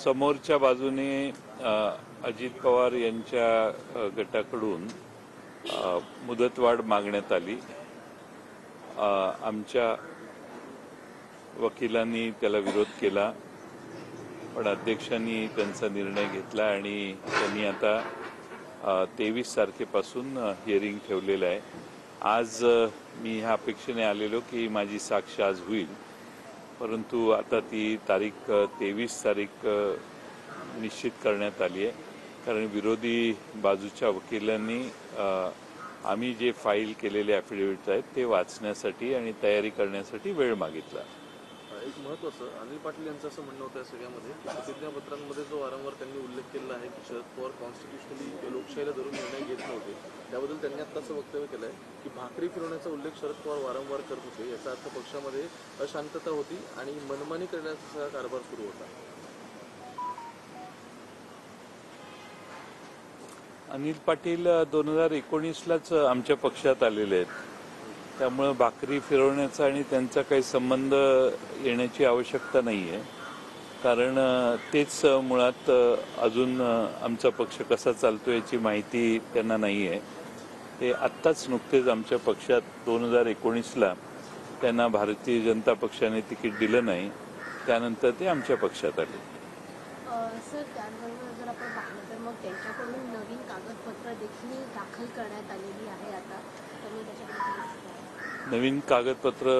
समोरच्या बाजूने अजित पवार यांच्या गटाकडून मुदतवाढ मागण्यात आली। आमच्या वकिलांनी त्याला विरोध केला, पण अध्यक्षांनी त्यांचा निर्णय घेतला आणि त्यांनी आता 23 तारखेपासून हिअरिंग ठेवलेलं आहे। आज मी ह्या अपेक्षेने आलेलो की माझी साक्ष आज होईल, परंतु आता ती तारीख 23 तारीख निश्चित करण्यात आली आहे, कारण विरोधी बाजूच्या वकिलांनी आम्ही जे फाईल केलेले ॲफिडेव्हिट आहेत ते वाचण्यासाठी आणि तयारी करण्यासाठी वेळ मागितला। एक महत्त्वाचं अनिल पाटील यांचं असं म्हणणं होतं या सगळ्यामध्ये की प्रतिज्ञापत्रांमध्ये जो वारंवार त्यांनी उल्लेख केला आहे की शरद पवार कॉन्स्टिट्युशनली लोकशाहीला धरून निर्णय घेत नव्हते, त्याबद्दल त्यांनी आता असं वक्तव्य केलं आहे की भाकरी फिरवण्याचा उल्लेख शरद पवार वारंवार करत होते। याचा अर्थ पक्षामध्ये अशांतता होती आणि मनमानी करण्याचा सगळा कारभार सुरू होता। अनिल पाटील 2019लाच आमच्या पक्षात आलेले आहेत, त्यामुळे भाकरी फिरवण्याचा आणि त्यांचा काही संबंध येण्याची आवश्यकता नाही आहे, कारण तेच मुळात अजून आमचा पक्ष कसा चालतो याची माहिती त्यांना नाही आहे। ते आत्ताच नुकतेच आमच्या पक्षात 2019ला त्यांना भारतीय जनता पक्षाने तिकीट दिलं नाही, त्यानंतर ते आमच्या पक्षात आले। सर, त्याचबरोबर जर आपण पाहिलं तर मग त्यांच्याकडून नवीन कागदपत्र देखील दाखल करण्यात आलेली आहे। आता तुम्ही त्याच्याबद्दल नवीन कागदपत्र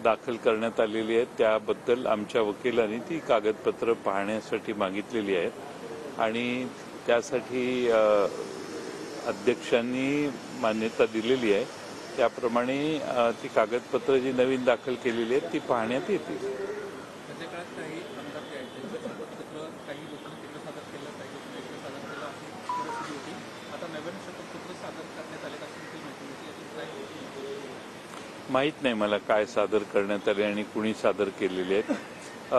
दाखल करण्यात आलेली आहेत, त्याबद्दल आमच्या वकिलांनी ती कागदपत्र पाहण्यासाठी मागितलेली आहेत आणि त्यासाठी अध्यक्षांनी मान्यता दिलेली आहे। त्याप्रमाणे ती कागदपत्र जी नवीन दाखल केलेली आहेत ती पाहण्यात येतील। माहीत नाही मला काय सादर करण्यात आले आणि कुणी सादर केलेले आहेत।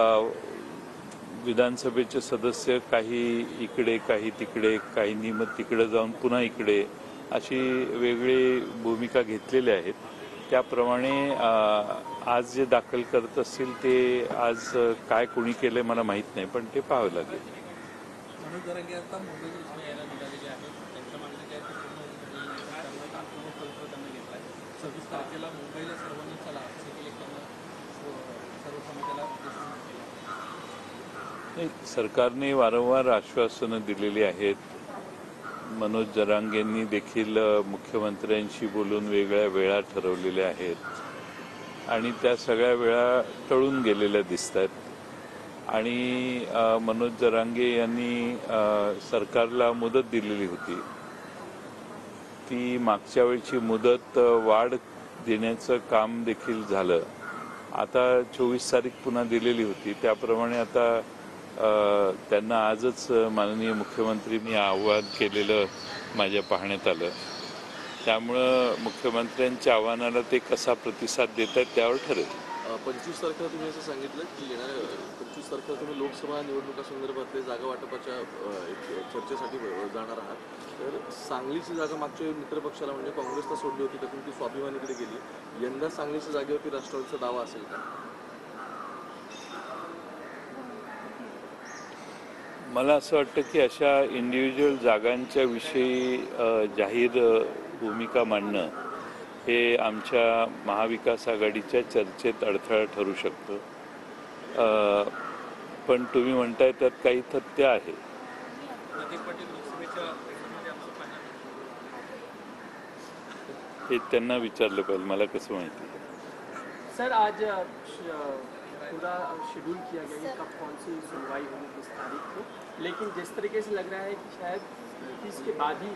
विधानसभेचे सदस्य काही इकडे काही तिकडे, काही मग तिकडे जाऊन पुन्हा इकडे अशी वेगळी भूमिका घेतलेली आहेत। त्याप्रमाणे आज जे दाखल करत असतील ते आज काय कुणी केले मला माहीत नाही, पण ते पाहावं लागेल। सरकारने वारंवार आश्वासनं दिलेली आहेत। मनोज जरांगेंनी देखील मुख्यमंत्र्यांशी बोलून वेगळ्या वेळा ठरवलेल्या आहेत आणि त्या सगळ्या वेळा टळून गेलेल्या दिसतात आणि मनोज जरांगे यांनी सरकारला मुदत दिलेली होती, ती मागच्या वेळची मुदत वाढ देण्याचं काम देखील झालं। आता 24 तारीख पुन्हा दिलेली होती, त्याप्रमाणे आता त्यांना आजच माननीय मुख्यमंत्र्यांनी आवाहन केलेलं माझ्या पाहण्यात आलं। त्यामुळं मुख्यमंत्र्यांच्या आव्हानाला ते कसा प्रतिसाद देत आहेत त्यावर ठरेल। 25 तारखेला तुम्ही असं सांगितलं की येणाऱ्या 25 तारखेला तुम्ही लोकसभा निवडणुकासंदर्भातले जागा वाटपाच्या चर्चेसाठी जाणार आहात। तर सांगलीची जागा मागच्या मित्रपक्षाला म्हणजे काँग्रेसला सोडली होती, त्यातून ती स्वाभिमानीकडे गेली। यंदा सांगलीच्या जागेवरती राष्ट्रवादीचा दावा असेल का? मला असं वाटतं की अशा इंडिव्हिज्युअल जागांच्या विषयी जाहीर भूमिका मांडणं हे आमच्या महाविकास आघाडीच्या चर्चेत अडथळा ठरू शकतं, पण तुम्ही म्हणताय त्यात काही तथ्य आहे। हे त्यांना विचारलं पाहिजे, मला कसं माहिती। सर, आज पूरा शेड्यूल किया गया है कब कौन सी सुनवाई होगी किस तारीख को, लेकिन जिस तरीके से लग रहा है कि शायद 30 के बाद ही